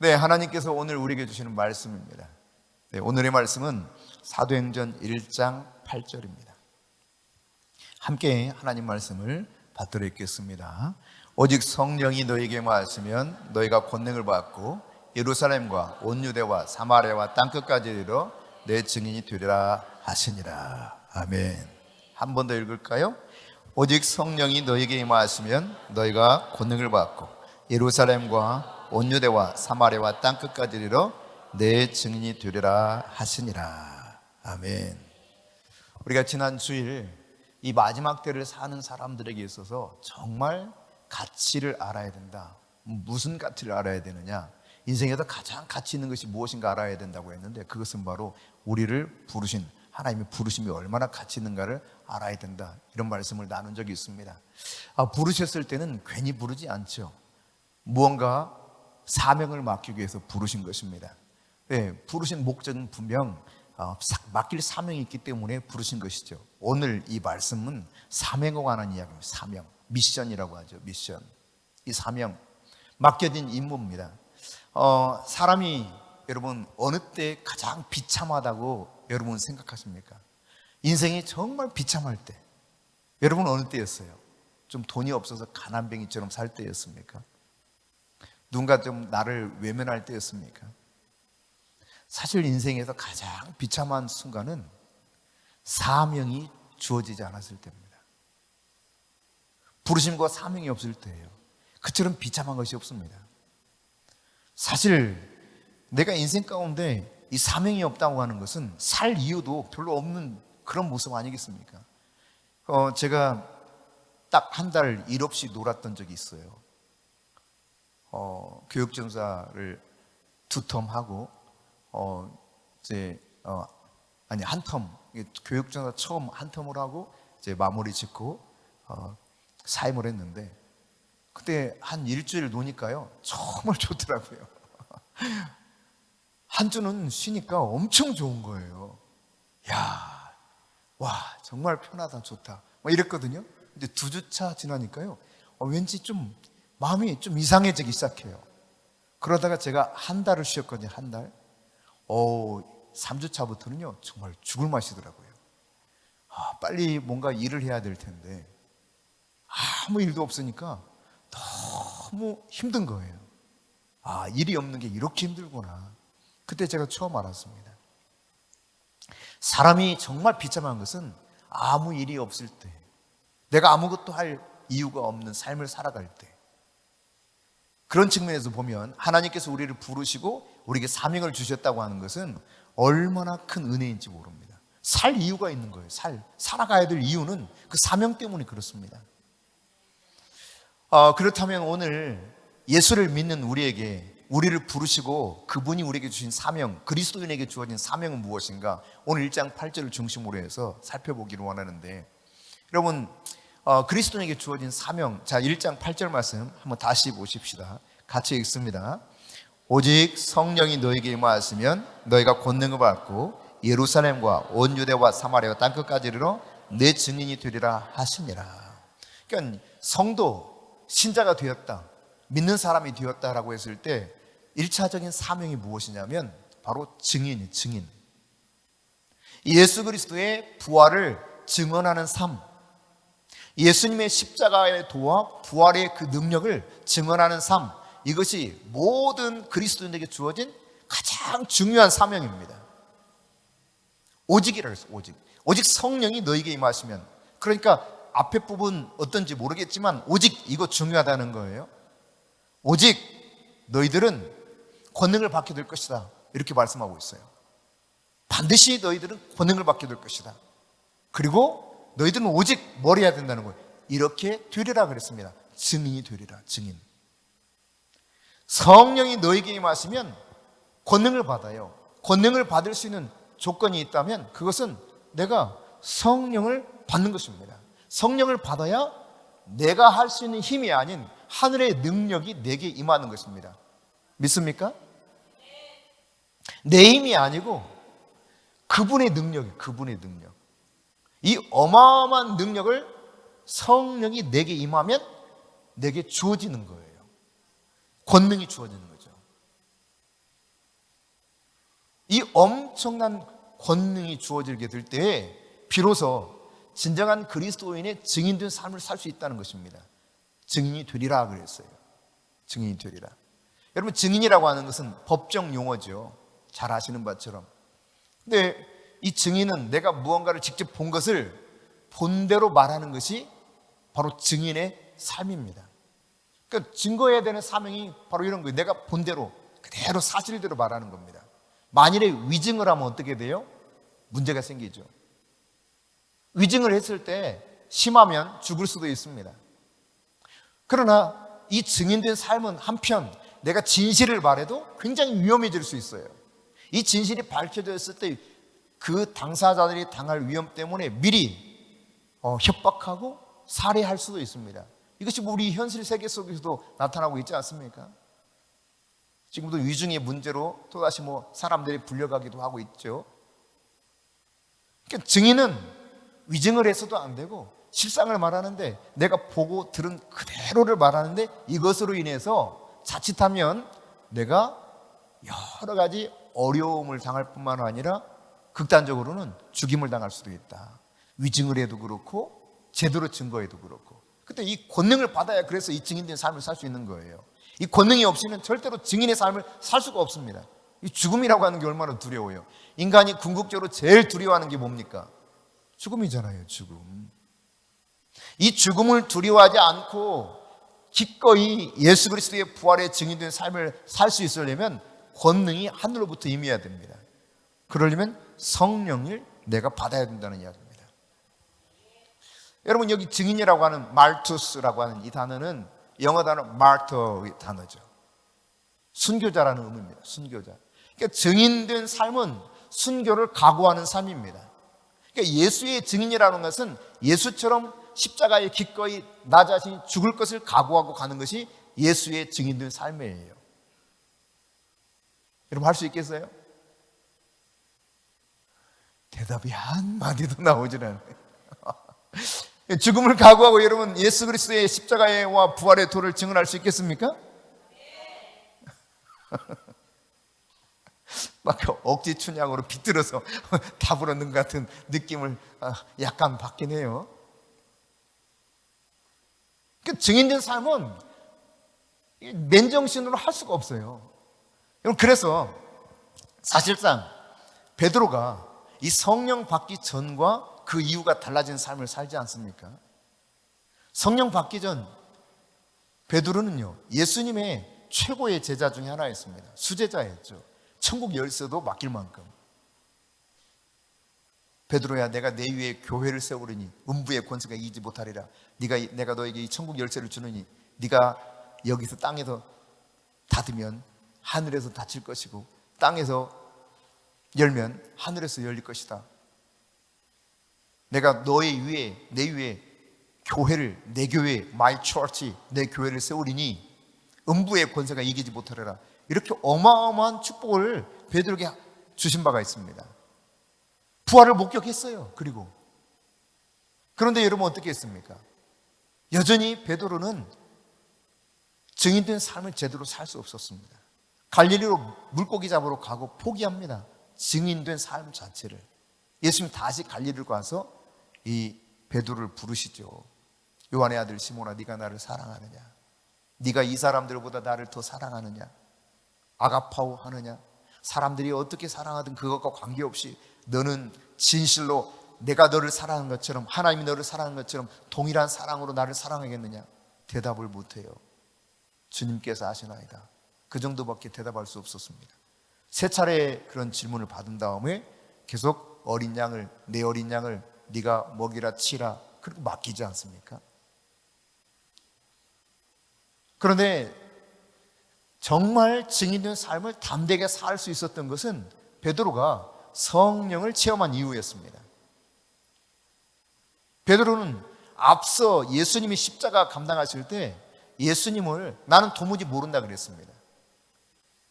네, 하나님께서 오늘 우리에게 주시는 말씀입니다. 네, 오늘의 말씀은 사도행전 1장 8절입니다. 함께 하나님 말씀을 받들어 읽겠습니다. 오직 성령이 너에게 임하시면 너희가 권능을 받고 예루살렘과 온 유대와 사마리아와 땅끝까지 이르러 내 증인이 되리라 하시니라. 아멘. 한 번 더 읽을까요? 오직 성령이 너에게 임하시면 너희가 권능을 받고 예루살렘과 온 유대와 사마리아와 땅끝까지 이르러 내 증인이 되리라 하시니라. 아멘. 우리가 지난 주일 이 마지막 때를 사는 사람들에게 있어서 정말 가치를 알아야 된다. 무슨 가치를 알아야 되느냐? 인생에서 가장 가치 있는 것이 무엇인가 알아야 된다고 했는데, 그것은 바로 우리를 부르신 하나님의 부르심이 얼마나 가치 있는가를 알아야 된다, 이런 말씀을 나눈 적이 있습니다. 부르셨을 때는 괜히 부르지 않죠. 무언가 사명을 맡기기 위해서 부르신 것입니다. 네, 부르신 목적은 분명 맡길 사명이 있기 때문에 부르신 것이죠. 오늘 이 말씀은 사명과 관한 이야기입니다. 사명, 미션이라고 하죠. 미션. 이 사명, 맡겨진 임무입니다. 사람이 여러분 어느 때 가장 비참하다고 여러분 생각하십니까? 인생이 정말 비참할 때, 여러분 어느 때였어요? 좀 돈이 없어서 가난뱅이처럼 살 때였습니까? 누군가 좀 나를 외면할 때였습니까? 사실 인생에서 가장 비참한 순간은 사명이 주어지지 않았을 때입니다. 부르심과 사명이 없을 때예요. 그처럼 비참한 것이 없습니다. 사실 내가 인생 가운데 이 사명이 없다고 하는 것은 살 이유도 별로 없는 그런 모습 아니겠습니까? 제가 딱 한 달 일 없이 놀았던 적이 있어요. 교육전사를 2텀 하고 한 텀, 교육전사 처음 한 텀을 하고 이제 마무리 짓고 사임을 했는데, 그때 한 일주일 노니까요 정말 좋더라고요. 한 주는 쉬니까 엄청 좋은 거예요. 와 정말 편하다, 좋다 막 이랬거든요. 근데 2주차 지나니까요 왠지 좀 마음이 좀 이상해지기 시작해요. 그러다가 제가 한 달을 쉬었거든요. 한 달. 3주차부터는요 정말 죽을 맛이더라고요. 빨리 뭔가 일을 해야 될 텐데 아무 일도 없으니까 너무 힘든 거예요. 일이 없는 게 이렇게 힘들구나. 그때 제가 처음 알았습니다. 사람이 정말 비참한 것은 아무 일이 없을 때, 내가 아무것도 할 이유가 없는 삶을 살아갈 때, 그런 측면에서 보면 하나님께서 우리를 부르시고 우리에게 사명을 주셨다고 하는 것은 얼마나 큰 은혜인지 모릅니다. 살 이유가 있는 거예요. 살아가야 될 이유는 그 사명 때문에 그렇습니다. 그렇다면 오늘 예수를 믿는 우리에게, 우리를 부르시고 그분이 우리에게 주신 사명, 그리스도인에게 주어진 사명은 무엇인가? 오늘 1장 8절을 중심으로 해서 살펴보기를 원하는데, 여러분 그리스도인에게 주어진 사명, 자 1장 8절 말씀 한번 다시 보십시다. 같이 읽습니다. 오직 성령이 너에게 임하시면 너희가 권능을 받고 예루살렘과 온 유대와 사마리아와 땅끝까지 이르러 내 증인이 되리라 하시니라. 그러니까 성도, 신자가 되었다, 믿는 사람이 되었다라고 했을 때 1차적인 사명이 무엇이냐면 바로 증인이에요. 증인. 예수 그리스도의 부활을 증언하는 삶, 예수님의 십자가의 도와 부활의 그 능력을 증언하는 삶, 이것이 모든 그리스도인에게 주어진 가장 중요한 사명입니다. 오직이라고 했어요. 오직 성령이 너에게 임하시면, 그러니까 앞에 부분 어떤지 모르겠지만 오직 이거 중요하다는 거예요. 오직 너희들은 권능을 받게 될 것이다, 이렇게 말씀하고 있어요. 반드시 너희들은 권능을 받게 될 것이다. 그리고 너희들은 오직 뭘 해야 된다는 거예요? 이렇게 되리라 그랬습니다. 증인이 되리라. 증인. 성령이 너에게 임하시면 권능을 받아요. 권능을 받을 수 있는 조건이 있다면 그것은 내가 성령을 받는 것입니다. 성령을 받아야 내가 할 수 있는 힘이 아닌 하늘의 능력이 내게 임하는 것입니다. 믿습니까? 내 힘이 아니고 그분의 능력이에요. 그분의 능력. 이 어마어마한 능력을 성령이 내게 임하면 내게 주어지는 거예요. 권능이 주어지는 거죠. 이 엄청난 권능이 주어지게 될 때에 비로소 진정한 그리스도인의 증인된 삶을 살 수 있다는 것입니다. 증인이 되리라 그랬어요. 증인이 되리라. 여러분, 증인이라고 하는 것은 법정 용어죠. 잘 아시는 바처럼. 근데 이 증인은 내가 무언가를 직접 본 것을 본대로 말하는 것이 바로 증인의 삶입니다. 그러니까 증거해야 되는 사명이 바로 이런 거예요. 내가 본대로 그대로 사실대로 말하는 겁니다. 만일에 위증을 하면 어떻게 돼요? 문제가 생기죠. 위증을 했을 때 심하면 죽을 수도 있습니다. 그러나 이 증인된 삶은 한편 내가 진실을 말해도 굉장히 위험해질 수 있어요. 이 진실이 밝혀졌을 때 그 당사자들이 당할 위험 때문에 미리 협박하고 살해할 수도 있습니다. 이것이 우리 현실 세계 속에서도 나타나고 있지 않습니까? 지금도 위증의 문제로 또다시 사람들이 불려가기도 하고 있죠. 그러니까 증인은 위증을 해서도 안 되고 실상을 말하는데 내가 보고 들은 그대로를 말하는데 이것으로 인해서 자칫하면 내가 여러 가지 어려움을 당할 뿐만 아니라 극단적으로는 죽임을 당할 수도 있다. 위증을 해도 그렇고 제대로 증거해도 그렇고. 그때 이 권능을 받아야 그래서 이 증인된 삶을 살 수 있는 거예요. 이 권능이 없이는 절대로 증인의 삶을 살 수가 없습니다. 이 죽음이라고 하는 게 얼마나 두려워요. 인간이 궁극적으로 제일 두려워하는 게 뭡니까? 죽음이잖아요. 죽음. 이 죽음을 두려워하지 않고 기꺼이 예수 그리스도의 부활의 증인된 삶을 살 수 있으려면 권능이 하늘로부터 임해야 됩니다. 그러려면 성령을 내가 받아야 된다는 이야기입니다. 여러분, 여기 증인이라고 하는 말투스라고 하는 이 단어는 영어 단어 마르터의 단어죠. 순교자라는 의미입니다. 순교자. 그러니까 증인된 삶은 순교를 각오하는 삶입니다. 그러니까 예수의 증인이라는 것은 예수처럼 십자가에 기꺼이 나 자신이 죽을 것을 각오하고 가는 것이 예수의 증인된 삶이에요. 여러분, 할 수 있겠어요? 대답이 한마디도 나오질 않아요. 죽음을 각오하고 여러분 예수 그리스도의 십자가와 부활의 도를 증언할 수 있겠습니까? 막 억지 춘향으로 비틀어서 답을 얻는 것 같은 느낌을 약간 받긴 해요. 증인된 삶은 맨정신으로 할 수가 없어요. 그래서 사실상 베드로가 이 성령 받기 전과 그 이후가 달라진 삶을 살지 않습니까? 성령 받기 전 베드로는요, 예수님의 최고의 제자 중에 하나였습니다. 수제자였죠. 천국 열쇠도 맡길 만큼. 베드로야, 내가 내 위에 교회를 세우리니 음부의 권세가 이기지 못하리라. 내가 너에게 이 천국 열쇠를 주느니 네가 여기서 땅에서 닫으면 하늘에서 닫힐 것이고 땅에서 열면 하늘에서 열릴 것이다. 내가 너의 위에, 내 위에 교회를, 내 교회, my church, 내 교회를 세우리니 음부의 권세가 이기지 못하리라. 이렇게 어마어마한 축복을 베드로에게 주신 바가 있습니다. 부활을 목격했어요. 그런데 여러분 어떻게 했습니까? 여전히 베드로는 증인된 삶을 제대로 살 수 없었습니다. 갈릴리로 물고기 잡으러 가고 포기합니다. 증인된 삶 자체를. 예수님 다시 갈릴리로 가서 이 베드로를 부르시죠. 요한의 아들 시몬아, 네가 나를 사랑하느냐? 네가 이 사람들보다 나를 더 사랑하느냐? 아가파오 하느냐? 사람들이 어떻게 사랑하든 그것과 관계없이 너는 진실로 내가 너를 사랑한 것처럼, 하나님이 너를 사랑한 것처럼 동일한 사랑으로 나를 사랑하겠느냐? 대답을 못해요. 주님께서 아시나이다. 그 정도밖에 대답할 수 없었습니다. 세 차례 그런 질문을 받은 다음에 계속 어린 양을, 내 어린 양을 네가 먹이라 치라, 그렇게 맡기지 않습니까? 그런데 정말 증인된 삶을 담대하게 살 수 있었던 것은 베드로가 성령을 체험한 이후였습니다. 베드로는 앞서 예수님이 십자가 감당하실 때 예수님을 나는 도무지 모른다 그랬습니다.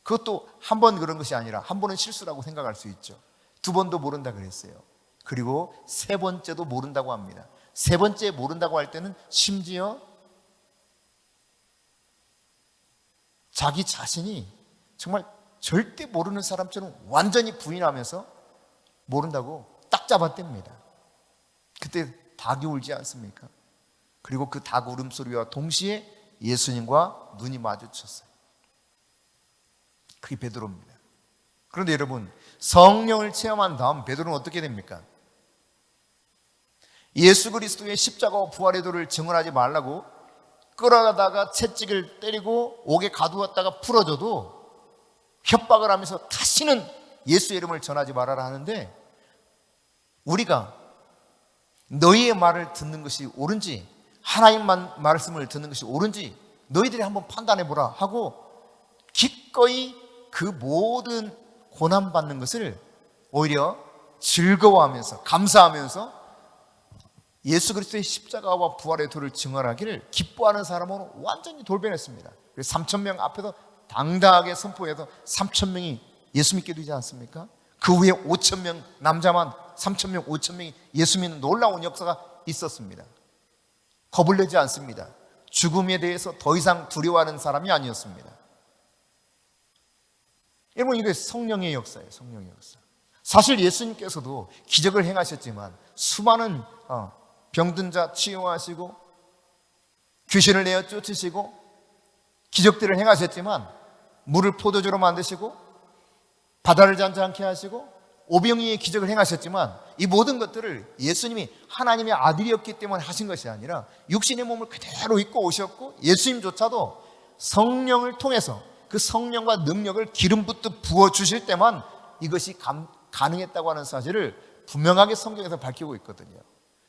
그것도 한 번 그런 것이 아니라 한 번은 실수라고 생각할 수 있죠. 두 번도 모른다 그랬어요. 그리고 세 번째도 모른다고 합니다. 세 번째 모른다고 할 때는 심지어 자기 자신이 정말 절대 모르는 사람처럼 완전히 부인하면서 모른다고 딱 잡아댑니다. 그때 닭이 울지 않습니까? 그리고 그 닭 울음소리와 동시에 예수님과 눈이 마주쳤어요. 그게 베드로입니다. 그런데 여러분, 성령을 체험한 다음 베드로는 어떻게 됩니까? 예수 그리스도의 십자가와 부활의 도를 증언하지 말라고 끌어가다가 채찍을 때리고 옥에 가두었다가 풀어줘도 협박을 하면서 다시는 예수의 이름을 전하지 말아라 하는데, 우리가 너희의 말을 듣는 것이 옳은지, 하나님만 말씀을 듣는 것이 옳은지 너희들이 한번 판단해보라 하고 기꺼이 그 모든 고난받는 것을 오히려 즐거워하면서 감사하면서 예수 그리스도의 십자가와 부활의 도를 증언하기를 기뻐하는 사람으로 완전히 돌변했습니다. 3,000명 앞에서 당당하게 선포해서 3,000명이 예수 믿게 되지 않습니까? 그 후에 5,000명, 남자만 3,000명, 5,000명이 예수 믿는 놀라운 역사가 있었습니다. 겁을 내지 않습니다. 죽음에 대해서 더 이상 두려워하는 사람이 아니었습니다. 여러분, 이게 성령의 역사예요. 성령의 역사. 사실 예수님께서도 기적을 행하셨지만 수많은 병든 자 치유하시고 귀신을 내어 쫓으시고 기적들을 행하셨지만 물을 포도주로 만드시고 바다를 잔잔케 하시고 오병이의 기적을 행하셨지만 이 모든 것들을 예수님이 하나님의 아들이었기 때문에 하신 것이 아니라 육신의 몸을 그대로 입고 오셨고 예수님조차도 성령을 통해서 그 성령과 능력을 기름 붓듯 부어주실 때만 이것이 가능했다고 하는 사실을 분명하게 성경에서 밝히고 있거든요.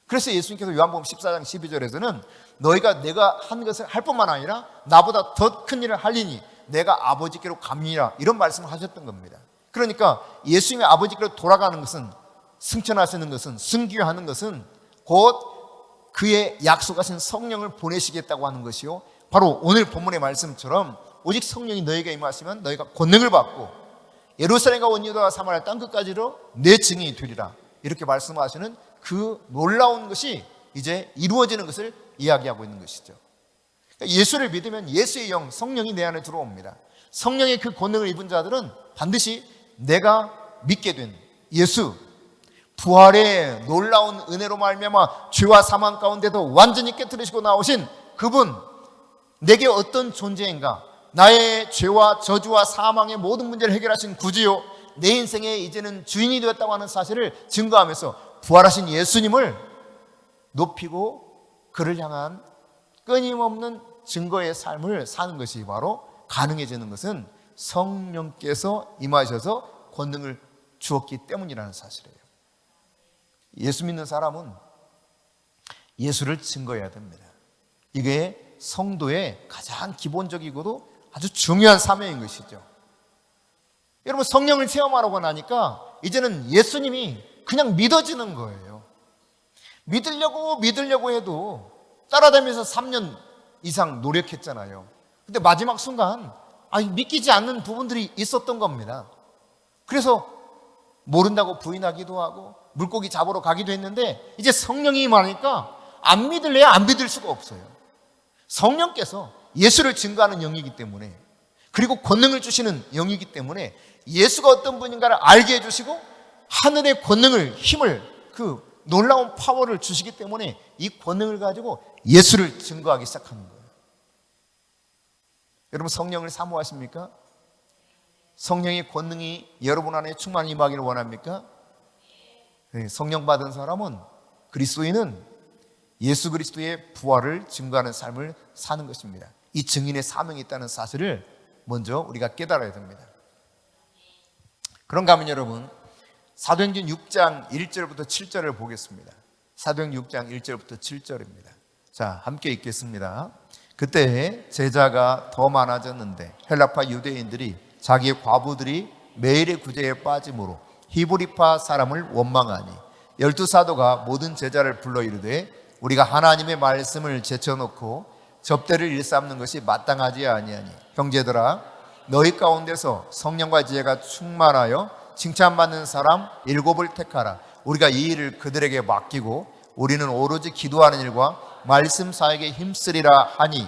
그래서 예수님께서 요한복음 14장 12절에서는 너희가 내가 한 것을 할 뿐만 아니라 나보다 더 큰 일을 하리니 내가 아버지께로 갑니라, 이런 말씀을 하셨던 겁니다. 그러니까 예수님의 아버지께로 돌아가는 것은, 승천하시는 것은, 승귀하는 것은 곧 그의 약속하신 성령을 보내시겠다고 하는 것이요, 바로 오늘 본문의 말씀처럼 오직 성령이 너희에게 임하시면 너희가 권능을 받고 예루살렘과 온 유다와 사마리아 땅끝까지로 내 증인이 되리라, 이렇게 말씀하시는 그 놀라운 것이 이제 이루어지는 것을 이야기하고 있는 것이죠. 예수를 믿으면 예수의 영, 성령이 내 안에 들어옵니다. 성령의 그 권능을 입은 자들은 반드시 내가 믿게 된 예수, 부활의 놀라운 은혜로 말미암아 죄와 사망 가운데도 완전히 깨뜨리시고 나오신 그분, 내게 어떤 존재인가, 나의 죄와 저주와 사망의 모든 문제를 해결하신 구주요, 내 인생의 이제는 주인이 되었다고 하는 사실을 증거하면서 부활하신 예수님을 높이고 그를 향한 끊임없는 증거의 삶을 사는 것이 바로 가능해지는 것은 성령께서 임하셔서 권능을 주었기 때문이라는 사실이에요. 예수 믿는 사람은 예수를 증거해야 됩니다. 이게 성도의 가장 기본적이고도 아주 중요한 사명인 것이죠. 여러분, 성령을 체험하라고 나니까 이제는 예수님이 그냥 믿어지는 거예요. 믿으려고 해도 따라다니면서 3년 이상 노력했잖아요. 근데 마지막 순간 믿기지 않는 부분들이 있었던 겁니다. 그래서 모른다고 부인하기도 하고 물고기 잡으러 가기도 했는데 이제 성령이 임하니까 안 믿을래야 안 믿을 수가 없어요. 성령께서 예수를 증거하는 영이기 때문에, 그리고 권능을 주시는 영이기 때문에 예수가 어떤 분인가를 알게 해주시고 하늘의 권능을, 힘을, 그 놀라운 파워를 주시기 때문에 이 권능을 가지고 예수를 증거하기 시작하는 거예요. 여러분, 성령을 사모하십니까? 성령의 권능이 여러분 안에 충만히 임하기를 원합니까? 네, 성령 받은 사람은, 그리스도인은 예수 그리스도의 부활을 증거하는 삶을 사는 것입니다. 이 증인의 사명이 있다는 사실을 먼저 우리가 깨달아야 됩니다. 그런가 하면 여러분, 사도행전 6장 1절부터 7절을 보겠습니다. 사도행전 6장 1절부터 7절입니다. 자, 함께 읽겠습니다. 그때 제자가 더 많아졌는데 헬라파 유대인들이 자기의 과부들이 매일의 구제에 빠짐으로 히브리파 사람을 원망하니 12사도가 모든 제자를 불러 이르되 우리가 하나님의 말씀을 제쳐놓고 접대를 일삼는 것이 마땅하지 아니하니 형제들아, 너희 가운데서 성령과 지혜가 충만하여 칭찬받는 사람 7을 택하라. 우리가 이 일을 그들에게 맡기고 우리는 오로지 기도하는 일과 말씀 사역에 힘쓰리라 하니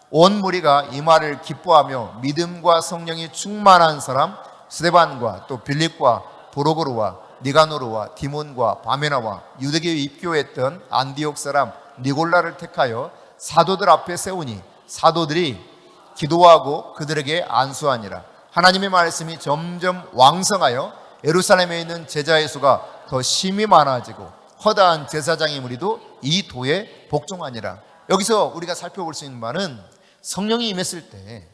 온 무리가 이 말을 기뻐하며 믿음과 성령이 충만한 사람 스데반과 또 빌립과 보로고르와 니가노르와 디몬과 바메나와 유대교에 입교했던 안디옥 사람 니골라를 택하여 사도들 앞에 세우니 사도들이 기도하고 그들에게 안수하니라. 하나님의 말씀이 점점 왕성하여 예루살렘에 있는 제자의 수가 더 심히 많아지고 허다한 제사장의 무리도 이 도에 복종하니라. 여기서 우리가 살펴볼 수 있는 바는 성령이 임했을 때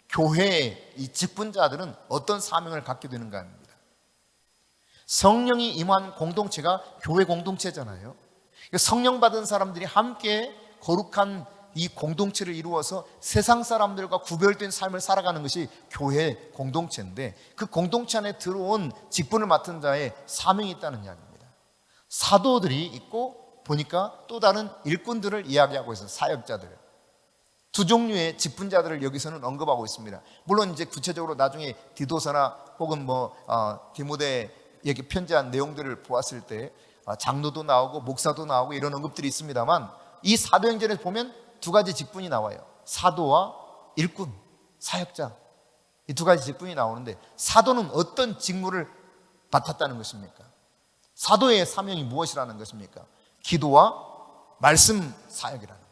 교회의 이 직분자들은 어떤 사명을 갖게 되는가 합니다. 성령이 임한 공동체가 교회 공동체잖아요. 성령 받은 사람들이 함께 거룩한 이 공동체를 이루어서 세상 사람들과 구별된 삶을 살아가는 것이 교회 공동체인데, 그 공동체 안에 들어온 직분을 맡은 자의 사명이 있다는 이야기입니다. 사도들이 있고 보니까 또 다른 일꾼들을 이야기하고 있어요. 사역자들. 두 종류의 직분자들을 여기서는 언급하고 있습니다. 물론 이제 구체적으로 나중에 디도서나 혹은 디모데에게 편지한 내용들을 보았을 때 장로도 나오고 목사도 나오고 이런 언급들이 있습니다만, 이 사도행전에서 보면 두 가지 직분이 나와요. 사도와 일꾼, 사역자. 이 두 가지 직분이 나오는데, 사도는 어떤 직무를 맡았다는 것입니까? 사도의 사명이 무엇이라는 것입니까? 기도와 말씀 사역이라는 거예요.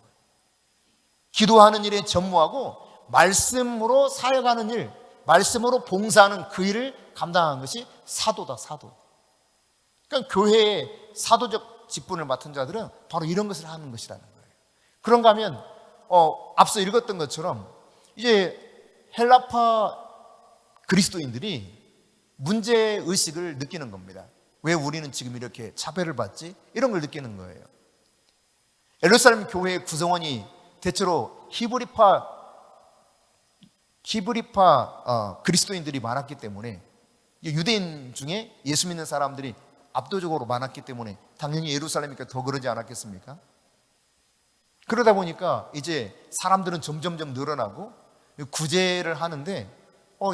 기도하는 일에 전무하고 말씀으로 사역하는 일, 말씀으로 봉사하는 그 일을 감당하는 것이 사도다, 사도. 그러니까 교회의 사도적 직분을 맡은 자들은 바로 이런 것을 하는 것이라는 거예요. 그런가 하면 앞서 읽었던 것처럼 이제 헬라파 그리스도인들이 문제의식을 느끼는 겁니다. 왜 우리는 지금 이렇게 차별을 받지? 이런 걸 느끼는 거예요. 예루살렘 교회의 구성원이 대체로 히브리파 그리스도인들이 많았기 때문에, 유대인 중에 예수 믿는 사람들이 압도적으로 많았기 때문에 당연히 예루살렘이니까 더 그러지 않았겠습니까? 그러다 보니까 이제 사람들은 점점점 늘어나고 구제를 하는데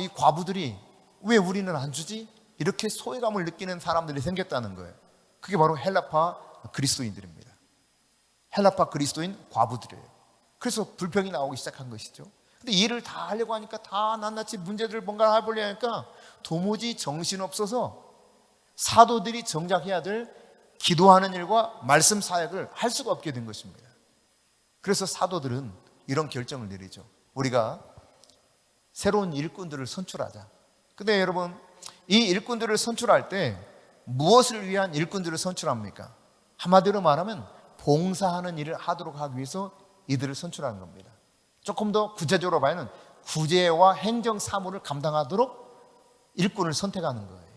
이 과부들이 왜 우리는 안 주지? 이렇게 소외감을 느끼는 사람들이 생겼다는 거예요. 그게 바로 헬라파 그리스도인들입니다. 헬라파 그리스도인 과부들이에요. 그래서 불평이 나오기 시작한 것이죠. 근데 일을 다 하려고 하니까 다 낱낱이 문제들을 뭔가 해보려 하니까 도무지 정신없어서 사도들이 정작 해야 될 기도하는 일과 말씀 사역을 할 수가 없게 된 것입니다. 그래서 사도들은 이런 결정을 내리죠. 우리가 새로운 일꾼들을 선출하자. 근데 여러분, 이 일꾼들을 선출할 때 무엇을 위한 일꾼들을 선출합니까? 한마디로 말하면 봉사하는 일을 하도록 하기 위해서 이들을 선출하는 겁니다. 조금 더 구체적으로 봐야는 구제와 행정 사무를 감당하도록 일꾼을 선택하는 거예요.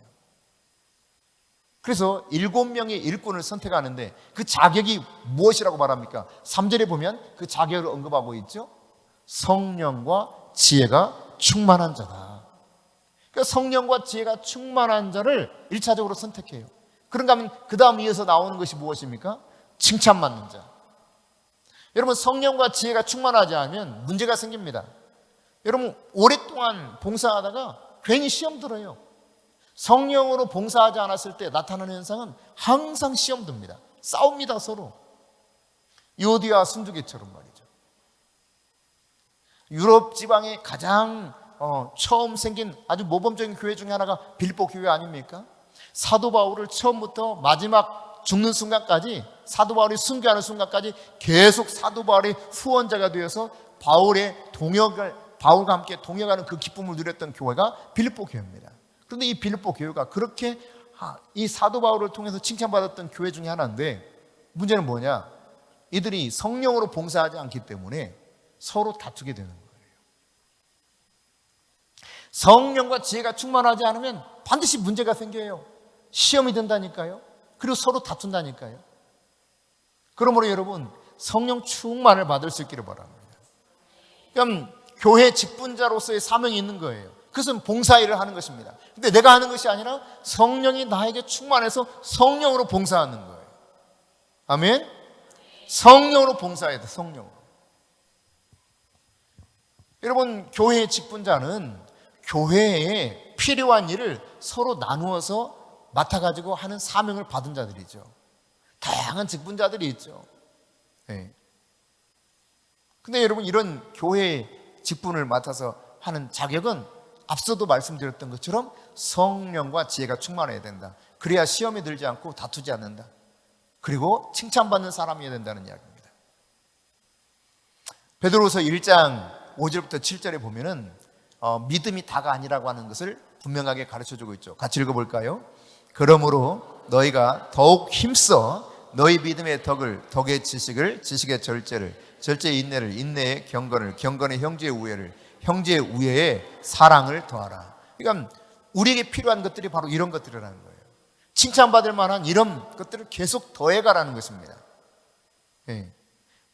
그래서 7명의 일꾼을 선택하는데 그 자격이 무엇이라고 말합니까? 3절에 보면 그 자격을 언급하고 있죠. 성령과 지혜가 충만한 자다. 그러니까 성령과 지혜가 충만한 자를 1차적으로 선택해요. 그런가 하면 그 다음 이어서 나오는 것이 무엇입니까? 칭찬받는 자. 여러분, 성령과 지혜가 충만하지 않으면 문제가 생깁니다. 여러분, 오랫동안 봉사하다가 괜히 시험 들어요. 성령으로 봉사하지 않았을 때 나타나는 현상은 항상 시험 듭니다. 싸웁니다, 서로. 요디와 순두개처럼 말이죠. 유럽 지방에 가장 처음 생긴 아주 모범적인 교회 중에 하나가 빌립보 교회 아닙니까? 사도 바울을 처음부터 마지막 죽는 순간까지, 사도 바울이 순교하는 순간까지 계속 사도 바울의 후원자가 되어서 바울과 함께 동역하는 그 기쁨을 누렸던 교회가 빌립보 교회입니다. 그런데 이 빌립보 교회가 그렇게 이 사도 바울을 통해서 칭찬받았던 교회 중에 하나인데, 문제는 뭐냐? 이들이 성령으로 봉사하지 않기 때문에 서로 다투게 되는 거예요. 성령과 지혜가 충만하지 않으면 반드시 문제가 생겨요. 시험이 된다니까요. 그리고 서로 다툰다니까요. 그러므로 여러분, 성령 충만을 받을 수 있기를 바랍니다. 그럼 교회 직분자로서의 사명이 있는 거예요. 그것은 봉사일을 하는 것입니다. 근데 내가 하는 것이 아니라 성령이 나에게 충만해서 성령으로 봉사하는 거예요. 아멘? 성령으로 봉사해야 돼, 성령으로. 여러분, 교회의 직분자는 교회에 필요한 일을 서로 나누어서 맡아가지고 하는 사명을 받은 자들이죠. 다양한 직분자들이 있죠. 네. 근데 여러분, 이런 교회의 직분을 맡아서 하는 자격은 앞서도 말씀드렸던 것처럼 성령과 지혜가 충만해야 된다. 그래야 시험에 들지 않고 다투지 않는다. 그리고 칭찬받는 사람이어야 된다는 이야기입니다. 베드로후서 1장 5절부터 7절에 보면은 믿음이 다가 아니라고 하는 것을 분명하게 가르쳐주고 있죠. 같이 읽어볼까요? 그러므로 너희가 더욱 힘써 너희 믿음의 덕의 지식을, 지식의 절제를, 절제의 인내를, 인내의 경건을, 경건의 형제의 우애를, 형제의 우애에 사랑을 더하라. 그러니까 우리에게 필요한 것들이 바로 이런 것들이라는 거예요. 칭찬받을 만한 이런 것들을 계속 더해가라는 것입니다. 예.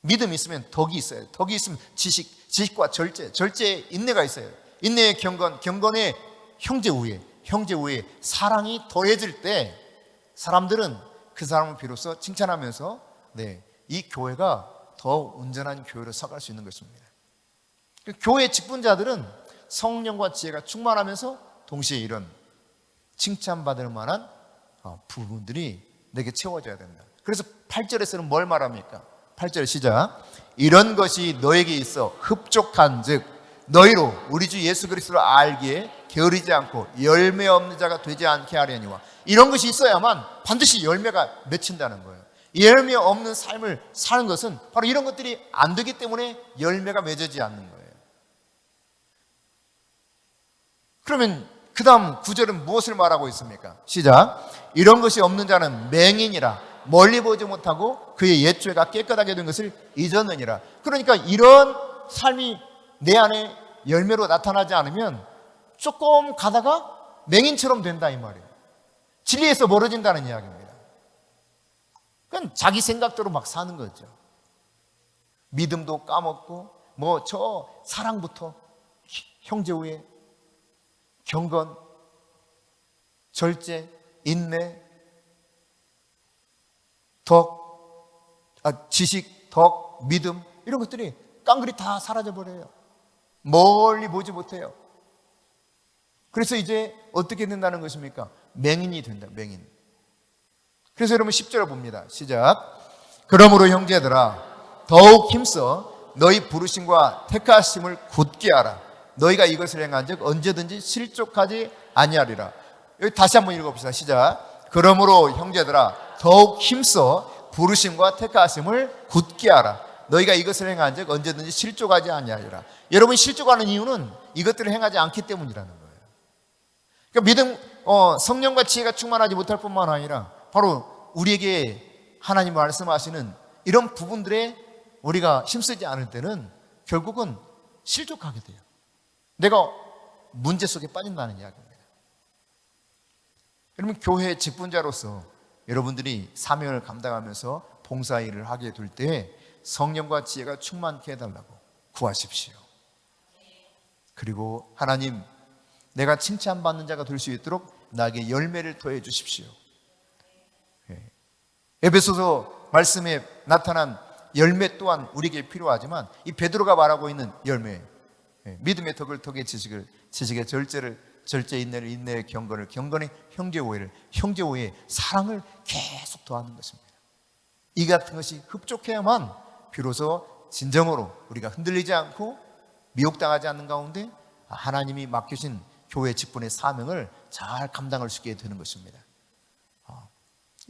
믿음이 있으면 덕이 있어요. 덕이 있으면 지식과 절제, 절제에 인내가 있어요. 인내의 경건, 경건의 형제 우애, 형제 우애에 사랑이 더해질 때 사람들은 그 사람을 비로소 칭찬하면서 이 교회가 더 온전한 교회로 서갈 수 있는 것입니다. 교회 직분자들은 성령과 지혜가 충만하면서 동시에 이런 칭찬받을 만한 부분들이 내게 채워져야 된다. 그래서 8절에서는 뭘 말합니까? 8절 시작. 이런 것이 너에게 있어 흡족한 즉 너희로 우리 주 예수 그리스도를 알기에 게으르지 않고 열매 없는 자가 되지 않게 하려니와. 이런 것이 있어야만 반드시 열매가 맺힌다는 거예요. 열매 없는 삶을 사는 것은 바로 이런 것들이 안 되기 때문에 열매가 맺어지지 않는 거예요. 그러면 그 다음 9절은 무엇을 말하고 있습니까? 시작. 이런 것이 없는 자는 맹인이라 멀리 보지 못하고 그의 옛죄가 깨끗하게 된 것을 잊었느니라. 그러니까 이런 삶이 내 안에 열매로 나타나지 않으면 조금 가다가 맹인처럼 된다 이 말이에요. 진리에서 멀어진다는 이야기입니다. 그건 자기 생각대로 막 사는 거죠. 믿음도 까먹고 저 사랑부터 형제 우애, 경건, 절제, 인내, 지식, 덕, 믿음 이런 것들이 깡그리 다 사라져 버려요. 멀리 보지 못해요. 그래서 이제 어떻게 된다는 것입니까? 맹인이 된다. 맹인. 그래서 여러분 10절을 봅니다. 시작. 그러므로 형제들아 더욱 힘써 너희 부르심과 택하심을 굳게 하라. 너희가 이것을 행한즉 언제든지 실족하지 아니하리라. 여기 다시 한번 읽어봅시다. 시작. 그러므로 형제들아 더욱 힘써 부르심과 택하심을 굳게 하라. 너희가 이것을 행한즉 언제든지 실족하지 아니하리라. 여러분 실족하는 이유는 이것들을 행하지 않기 때문이라는 거예요. 그러니까 믿음, 성령과 지혜가 충만하지 못할 뿐만 아니라 바로 우리에게 하나님 말씀하시는 이런 부분들에 우리가 힘쓰지 않을 때는 결국은 실족하게 돼요. 내가 문제 속에 빠진다는 이야기입니다. 여러분 교회 직분자로서 여러분들이 사명을 감당하면서 봉사일을 하게 될 때 성령과 지혜가 충만케 해달라고 구하십시오. 그리고 하나님 내가 칭찬받는 자가 될 수 있도록 나에게 열매를 더해 주십시오. 에베소서 말씀에 나타난 열매 또한 우리에게 필요하지만 이 베드로가 말하고 있는 열매, 믿음의 덕의 지식을, 지식의 절제를, 절제 인내를, 인내의 경건을, 경건의 형제 오해를, 형제 오해의 사랑을 계속 더하는 것입니다. 이 같은 것이 흡족해야만 비로소 진정으로 우리가 흔들리지 않고 미혹당하지 않는 가운데 하나님이 맡기신 교회 직분의 사명을 잘 감당할 수 있게 되는 것입니다.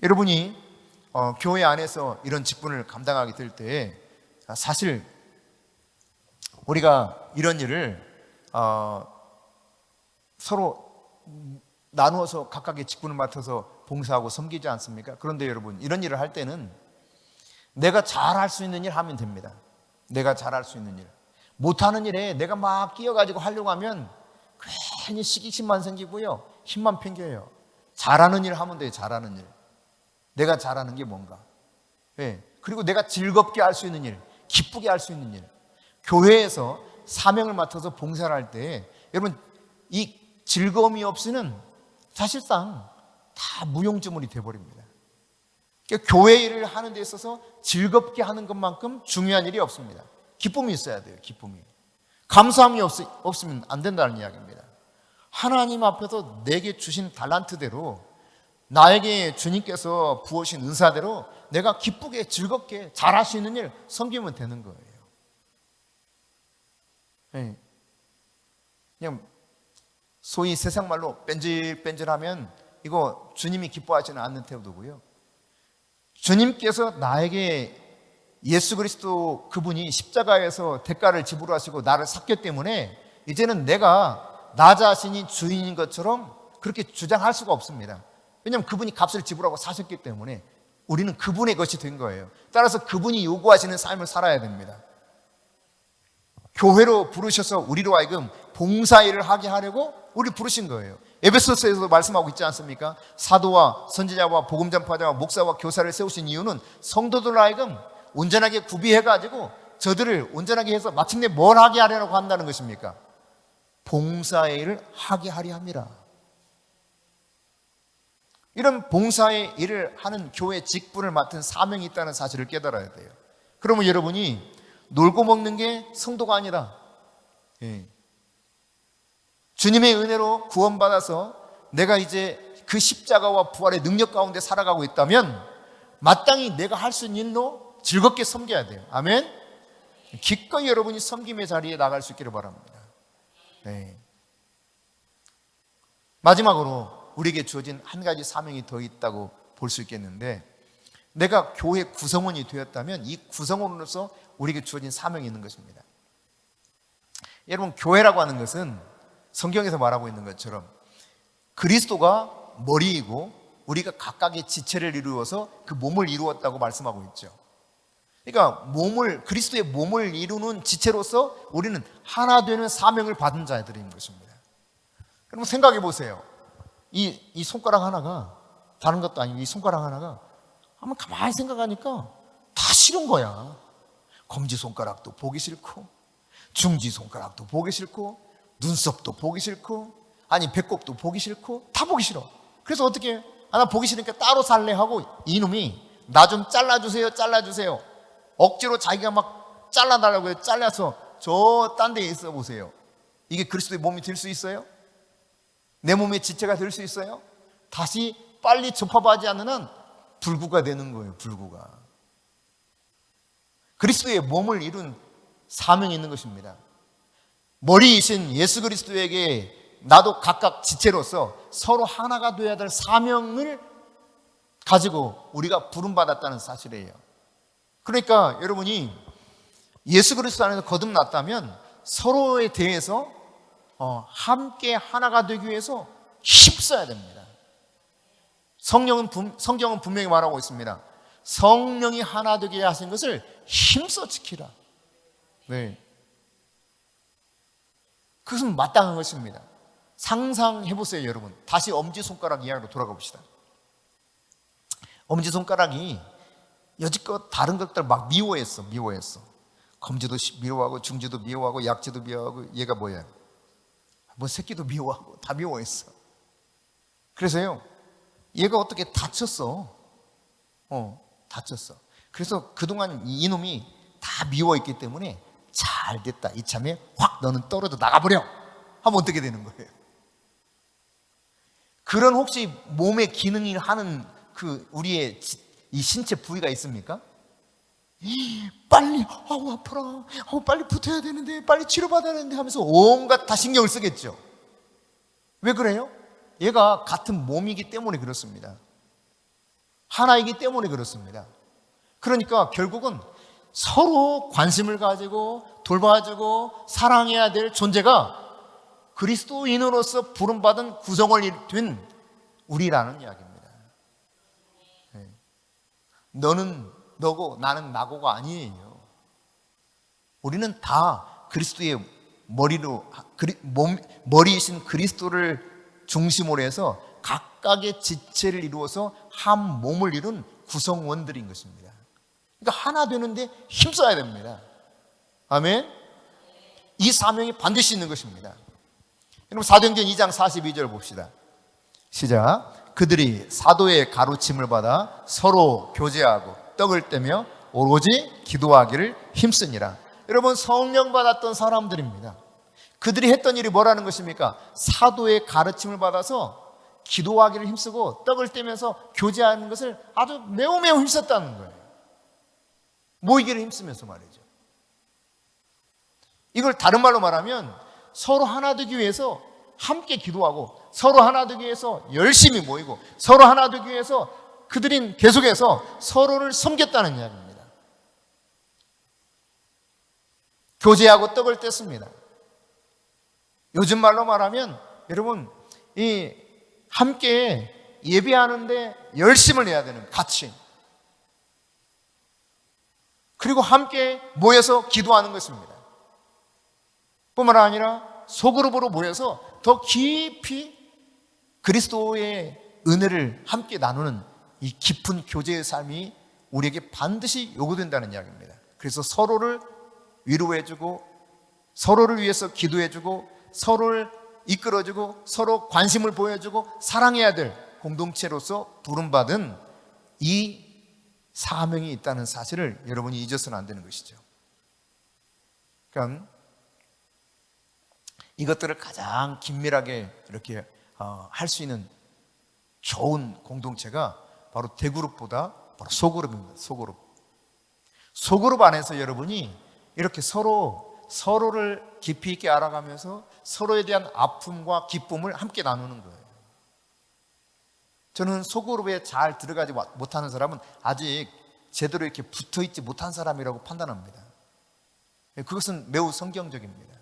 여러분이 교회 안에서 이런 직분을 감당하게 될 때 사실 우리가 이런 일을 서로 나누어서 각각의 직분을 맡아서 봉사하고 섬기지 않습니까? 그런데 여러분 이런 일을 할 때는 내가 잘할 수 있는 일 하면 됩니다. 내가 잘할 수 있는 일. 못하는 일에 내가 막 끼어가지고 하려고 하면 괜히 시기심만 생기고요, 힘만 팽겨요. 잘하는 일 하면 돼요. 잘하는 일. 내가 잘하는 게 뭔가. 그리고 내가 즐겁게 할 수 있는 일, 기쁘게 할 수 있는 일. 교회에서 사명을 맡아서 봉사를 할 때 여러분 이 즐거움이 없이는 사실상 다 무용지물이 돼버립니다. 그러니까 교회 일을 하는 데 있어서 즐겁게 하는 것만큼 중요한 일이 없습니다. 기쁨이 있어야 돼요. 기쁨이. 감사함이 없으면 안 된다는 이야기입니다. 하나님 앞에서 내게 주신 달란트대로 나에게 주님께서 부으신 은사대로 내가 기쁘게 즐겁게 잘할 수 있는 일 섬기면 되는 거예요. 그냥 소위 세상 말로 뺀질뺀질하면 이거 주님이 기뻐하지는 않는 태도고요. 주님께서 나에게 예수 그리스도 그분이 십자가에서 대가를 지불하시고 나를 샀기 때문에 이제는 내가 나 자신이 주인인 것처럼 그렇게 주장할 수가 없습니다. 왜냐하면 그분이 값을 지불하고 사셨기 때문에 우리는 그분의 것이 된 거예요. 따라서 그분이 요구하시는 삶을 살아야 됩니다. 교회로 부르셔서 우리로 하여금 봉사일을 하게 하려고 우리 부르신 거예요. 에베소서에서도 말씀하고 있지 않습니까? 사도와 선지자와 복음 전파자와 목사와 교사를 세우신 이유는 성도들로 하여금 온전하게 구비해가지고 저들을 온전하게 해서 마침내 뭘 하게 하려고 한다는 것입니까? 봉사의 일을 하게 하려 합니다. 이런 봉사의 일을 하는 교회 직분을 맡은 사명이 있다는 사실을 깨달아야 돼요. 그러면 여러분이 놀고 먹는 게 성도가 아니라 주님의 은혜로 구원받아서 내가 이제 그 십자가와 부활의 능력 가운데 살아가고 있다면 마땅히 내가 할 수 있는 일로 즐겁게 섬겨야 돼요. 아멘. 기꺼이 여러분이 섬김의 자리에 나갈 수 있기를 바랍니다. 마지막으로 우리에게 주어진 한 가지 사명이 더 있다고 볼 수 있겠는데, 내가 교회 구성원이 되었다면 이 구성원으로서 우리에게 주어진 사명이 있는 것입니다. 여러분, 교회라고 하는 것은 성경에서 말하고 있는 것처럼 그리스도가 머리이고 우리가 각각의 지체를 이루어서 그 몸을 이루었다고 말씀하고 있죠. 그러니까 그리스도의 몸을 이루는 지체로서 우리는 하나 되는 사명을 받은 자들인 것입니다. 여러분 생각해 보세요. 이 손가락 하나가 다른 것도 아니고 이 손가락 하나가 한번 가만히 생각하니까 다 싫은 거야. 검지손가락도 보기 싫고 중지손가락도 보기 싫고 눈썹도 보기 싫고 아니 배꼽도 보기 싫고 다 보기 싫어. 그래서 어떻게 해? 나 보기 싫으니까 따로 살래 하고 이놈이 나 좀 잘라주세요. 억지로 자기가 막 잘라달라고 해요. 잘라서 저 딴 데에 있어 보세요. 이게 그리스도의 몸이 될 수 있어요? 내 몸의 지체가 될 수 있어요? 다시 빨리 접합하지 않는 한 불구가 되는 거예요. 불구가. 그리스도의 몸을 이룬 사명이 있는 것입니다. 머리이신 예수 그리스도에게 나도 각각 지체로서 서로 하나가 되어야 될 사명을 가지고 우리가 부름받았다는 사실이에요. 그러니까 여러분이 예수 그리스도 안에서 거듭났다면 서로에 대해서 함께 하나가 되기 위해서 힘써야 됩니다. 성경은 분명히 말하고 있습니다. 성령이 하나 되게 하신 것을 힘써 지키라. 네. 그것은 마땅한 것입니다. 상상해 보세요, 여러분. 다시 엄지손가락 이야기로 돌아가 봅시다. 엄지손가락이 여지껏 다른 것들 막 미워했어. 검지도 미워하고 중지도 미워하고 약지도 미워하고 얘가 뭐야? 뭐 새끼도 미워하고 다 미워했어. 그래서요, 얘가 어떻게 다쳤어. 다쳤어. 그래서 그동안 이놈이 다 미워했기 때문에 잘 됐다. 이참에 확 너는 떨어져 나가버려. 하면 어떻게 되는 거예요? 그런 혹시 몸의 기능을 하는 우리의 이 신체 부위가 있습니까? 빨리 아파라. 빨리 붙어야 되는데, 빨리 치료받아야 되는데 하면서 온갖 다 신경을 쓰겠죠. 왜 그래요? 얘가 같은 몸이기 때문에 그렇습니다. 하나이기 때문에 그렇습니다. 그러니까 결국은 서로 관심을 가지고 돌봐주고 사랑해야 될 존재가 그리스도인으로서 부름받은 구성원이 된 우리라는 이야기입니다. 너는 너고 나는 나고가 아니에요. 우리는 다 그리스도의 머리이신 그리스도를 중심으로 해서 각각의 지체를 이루어서 한 몸을 이룬 구성원들인 것입니다. 그러니까 하나 되는데 힘써야 됩니다. 아멘. 이 사명이 반드시 있는 것입니다. 여러분 사도행전 2장 42절 봅시다. 시작. 그들이 사도의 가르침을 받아 서로 교제하고 떡을 떼며 오로지 기도하기를 힘쓰니라. 여러분 성령 받았던 사람들입니다. 그들이 했던 일이 뭐라는 것입니까? 사도의 가르침을 받아서 기도하기를 힘쓰고 떡을 떼면서 교제하는 것을 아주 매우 힘썼다는 거예요. 모이기를 힘쓰면서 말이죠. 이걸 다른 말로 말하면 서로 하나 되기 위해서 함께 기도하고 서로 하나 되기 위해서 열심히 모이고 서로 하나 되기 위해서 그들은 계속해서 서로를 섬겼다는 이야기입니다. 교제하고 떡을 뗐습니다. 요즘 말로 말하면 여러분 이 함께 예배하는데 열심을 내야 되는 같이, 그리고 함께 모여서 기도하는 것입니다. 뿐만 아니라 소그룹으로 모여서 더 깊이 그리스도의 은혜를 함께 나누는 이 깊은 교제의 삶이 우리에게 반드시 요구된다는 이야기입니다. 그래서 서로를 위로해주고 서로를 위해서 기도해주고 서로를 이끌어주고 서로 관심을 보여주고 사랑해야 될 공동체로서 부름받은 이 사명이 있다는 사실을 여러분이 잊어서는 안 되는 것이죠. 그러니까 이것들을 가장 긴밀하게 이렇게 할 수 있는 좋은 공동체가 바로 대그룹보다 바로 소그룹입니다. 소그룹. 소그룹 안에서 여러분이 이렇게 서로를 깊이 있게 알아가면서 서로에 대한 아픔과 기쁨을 함께 나누는 거예요. 저는 소그룹에 잘 들어가지 못하는 사람은 아직 제대로 이렇게 붙어있지 못한 사람이라고 판단합니다. 그것은 매우 성경적입니다.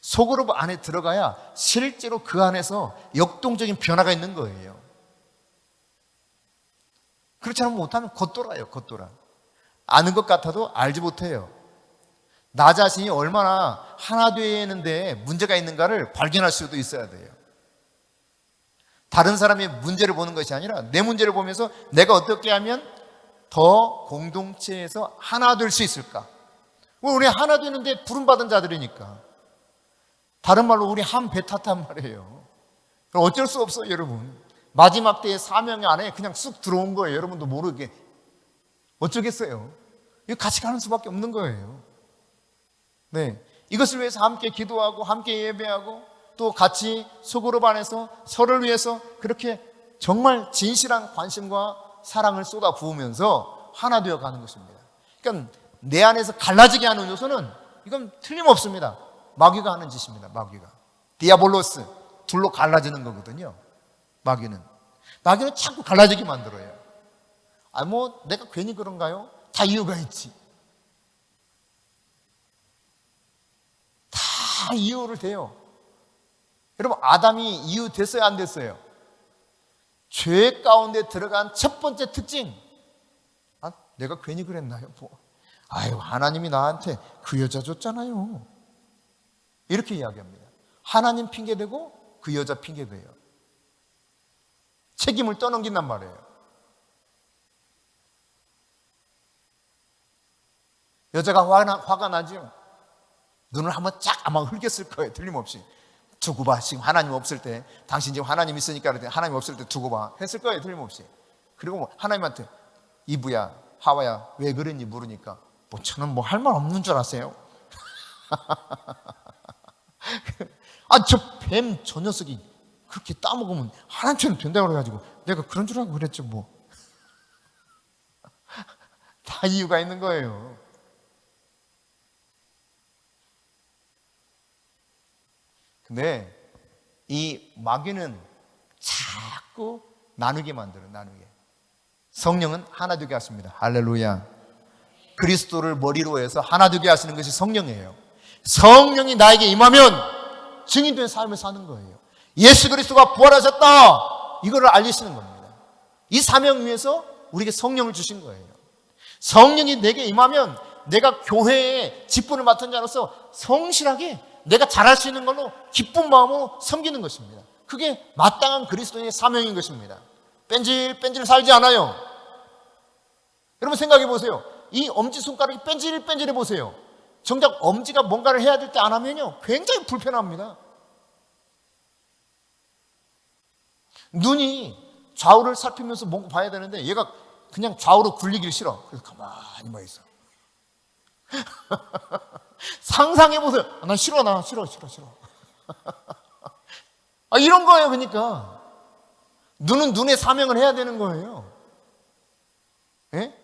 소그룹 안에 들어가야 실제로 그 안에서 역동적인 변화가 있는 거예요. 그렇지 않으면 못하면 겉돌아요. 겉돌아. 아는 것 같아도 알지 못해요. 나 자신이 얼마나 하나 되는데 문제가 있는가를 발견할 수도 있어야 돼요. 다른 사람의 문제를 보는 것이 아니라 내 문제를 보면서 내가 어떻게 하면 더 공동체에서 하나 될 수 있을까? 우리 하나 되는데 부름받은 자들이니까. 다른 말로 우리 한 배 탔단 말이에요. 그럼 어쩔 수 없어요, 여러분. 마지막 때의 사명 안에 그냥 쑥 들어온 거예요. 여러분도 모르게. 어쩌겠어요? 이거 같이 가는 수밖에 없는 거예요. 네, 이것을 위해서 함께 기도하고 함께 예배하고 또 같이 소그룹 안에서 서로를 위해서 그렇게 정말 진실한 관심과 사랑을 쏟아 부으면서 하나 되어 가는 것입니다. 그러니까 내 안에서 갈라지게 하는 요소는 이건 틀림없습니다. 마귀가 하는 짓입니다. 마귀가. 디아볼로스, 둘로 갈라지는 거거든요. 마귀는 자꾸 갈라지게 만들어요. 내가 괜히 그런가요? 다 이유가 있지. 다 이유를 대요. 여러분, 아담이 이유 됐어요, 안 됐어요? 죄 가운데 들어간 첫 번째 특징. 내가 괜히 그랬나요? 하나님이 나한테 그 여자 줬잖아요. 이렇게 이야기합니다. 하나님 핑계대고 그 여자 핑계대요. 책임을 떠넘긴단 말이에요. 여자가 화가 나죠. 눈을 한번 쫙 아마 흘겼을 거예요. 틀림없이. 두고 봐. 지금 하나님 없을 때, 당신 지금 하나님 있으니까 하나님 없을 때 두고 봐. 했을 거예요. 틀림없이. 그리고 하나님한테 이브야, 하와야 왜 그랬니 물으니까 저는 할 말 없는 줄 아세요? 저 뱀 저 녀석이 그렇게 따먹으면 하나님처럼 된다고 그래가지고 내가 그런 줄 알고 그랬죠 뭐. 다 이유가 있는 거예요. 근데 이 마귀는 자꾸 나누게 만들어요. 나누게. 성령은 하나 되게 하십니다. 할렐루야. 그리스도를 머리로 해서 하나 되게 하시는 것이 성령이에요. 성령이 나에게 임하면 증인된 삶을 사는 거예요. 예수 그리스도가 부활하셨다, 이거를 알리시는 겁니다. 이 사명 위해서 우리에게 성령을 주신 거예요. 성령이 내게 임하면 내가 교회의 직분을 맡은 자로서 성실하게 내가 잘할 수 있는 걸로 기쁜 마음으로 섬기는 것입니다. 그게 마땅한 그리스도의 사명인 것입니다. 뺀질뺀질 살지 않아요. 여러분 생각해 보세요. 이 엄지손가락이 뺀질뺀질해 보세요. 정작 엄지가 뭔가를 해야 될 때 안 하면요, 굉장히 불편합니다. 눈이 좌우를 살피면서 뭔가 봐야 되는데 얘가 그냥 좌우로 굴리기를 싫어. 그래서 가만히만 있어. 상상해 보세요. 난 싫어. 이런 거예요. 그러니까 눈은 눈의 사명을 해야 되는 거예요. 예?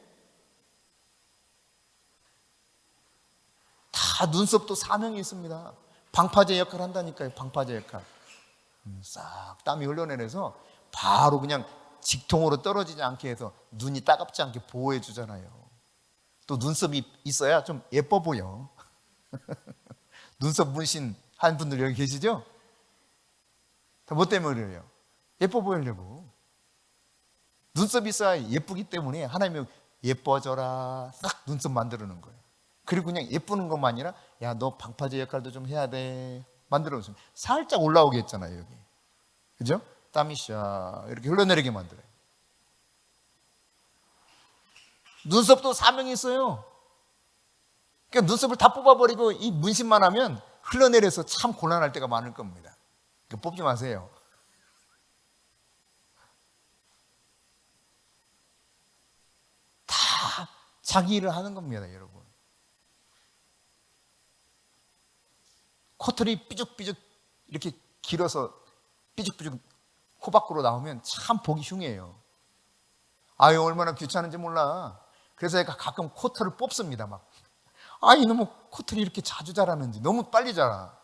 다 눈썹도 사명이 있습니다. 방파제 역할을 한다니까요. 방파제 역할. 싹 땀이 흘러내려서 바로 그냥 직통으로 떨어지지 않게 해서 눈이 따갑지 않게 보호해 주잖아요. 또 눈썹이 있어야 좀 예뻐 보여. 눈썹 문신 한 분들 여기 계시죠? 다 뭐 때문에 그래요? 예뻐 보이려고. 눈썹이 있어야 예쁘기 때문에 하나님이 예뻐져라 싹 눈썹 만들어 놓은 거예요. 그리고 그냥 예쁘는 것만 아니라 야, 너 방파제 역할도 좀 해야 돼 만들어 놓습니다. 살짝 올라오게 했잖아요. 여기. 그죠? 땀이 샤 이렇게 흘러내리게 만들어요. 눈썹도 사명이 있어요. 그러니까 눈썹을 다 뽑아버리고 이 문신만 하면 흘러내려서 참 곤란할 때가 많을 겁니다. 그러니까 뽑지 마세요. 다 자기 일을 하는 겁니다, 여러분. 코털이 삐죽삐죽 이렇게 길어서 삐죽삐죽 코 밖으로 나오면 참 보기 흉해요. 아유, 얼마나 귀찮은지 몰라. 그래서 제가 가끔 코털을 뽑습니다, 막. 아, 이놈의 코털이 이렇게 자주 자라는지, 너무 빨리 자라.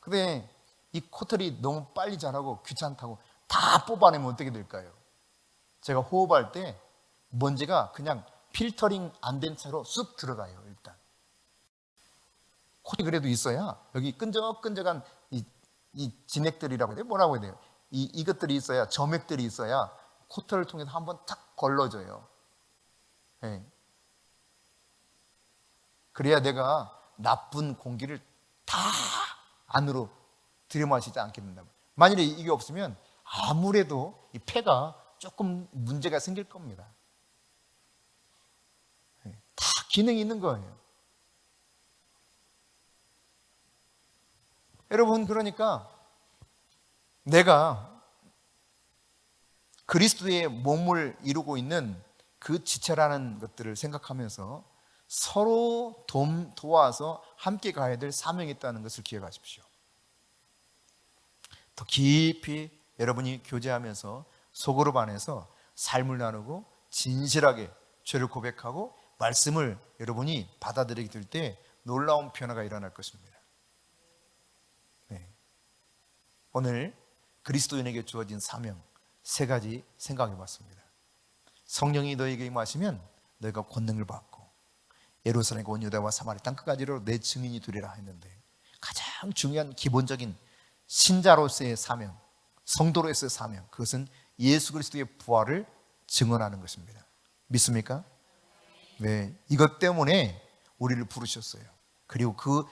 근데 이 코털이 너무 빨리 자라고 귀찮다고 다 뽑아내면 어떻게 될까요? 제가 호흡할 때 먼지가 그냥 필터링 안 된 채로 쑥 들어가요, 일단. 코털이 그래도 있어야 여기 끈적끈적한 이 진액들이라고 해야 돼요? 뭐라고 해야 돼요? 이것들이 있어야, 점액들이 있어야 코털을 통해서 한번 탁 걸러져요. 네. 그래야 내가 나쁜 공기를 다 안으로 들여마시지 않게 된다. 만일에 이게 없으면 아무래도 이 폐가 조금 문제가 생길 겁니다. 네. 다 기능이 있는 거예요. 여러분, 그러니까 내가 그리스도의 몸을 이루고 있는 그 지체라는 것들을 생각하면서 서로 도와서 함께 가야 될 사명이 있다는 것을 기억하십시오. 더 깊이 여러분이 교제하면서 속으로 안에서 삶을 나누고 진실하게 죄를 고백하고 말씀을 여러분이 받아들이게 될 때 놀라운 변화가 일어날 것입니다. 네. 오늘 그리스도인에게 주어진 사명 3가지 생각해 봤습니다. 성령이 너에게 임하시면 너희가 권능을 받고 예루살렘과 온 유다와 사마리아 땅 끝까지로 내 증인이 되리라 했는데, 가장 중요한 기본적인 신자로서의 사명, 성도로서의 사명, 그것은 예수 그리스도의 부활을 증언하는 것입니다. 믿습니까? 네, 이것 때문에 우리를 부르셨어요. 그리고 그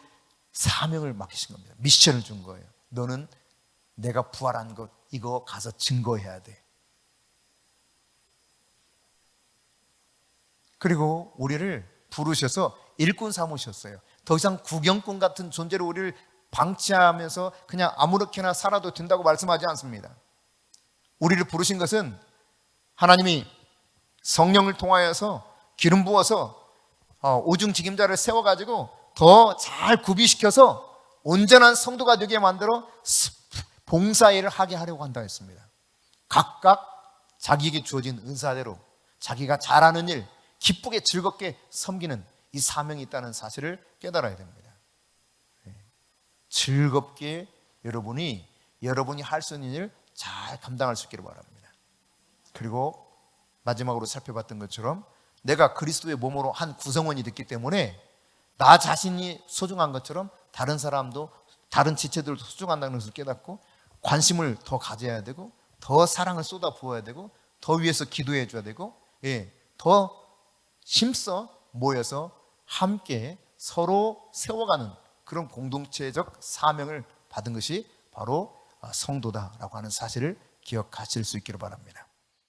사명을 맡기신 겁니다. 미션을 준 거예요. 너는 내가 부활한 것 이거 가서 증거해야 돼. 그리고 우리를 부르셔서 일꾼 삼으셨어요. 더 이상 구경꾼 같은 존재로 우리를 방치하면서 그냥 아무렇게나 살아도 된다고 말씀하지 않습니다. 우리를 부르신 것은 하나님이 성령을 통하여서 기름 부어서 오중직임자를 세워가지고 더 잘 구비시켜서 온전한 성도가 되게 만들어 봉사일을 하게 하려고 한다 했습니다. 각각 자기에게 주어진 은사대로 자기가 잘하는 일, 기쁘게 즐겁게 섬기는 이 사명이 있다는 사실을 깨달아야 됩니다. 즐겁게 여러분이 할 수 있는 일 잘 감당할 수 있기를 바랍니다. 그리고 마지막으로 살펴봤던 것처럼 내가 그리스도의 몸으로 한 구성원이 됐기 때문에 나 자신이 소중한 것처럼 다른 사람도, 다른 지체들도 소중한다는 것을 깨닫고 관심을 더 가져야 되고 더 사랑을 쏟아 부어야 되고 더 위해서 기도해 줘야 되고 더 힘써 모여서 함께 서로 세워가는 그런 공동체적 사명을 받은 것이 바로 성도다라고 하는 사실을 기억하실 수 있기를 바랍니다.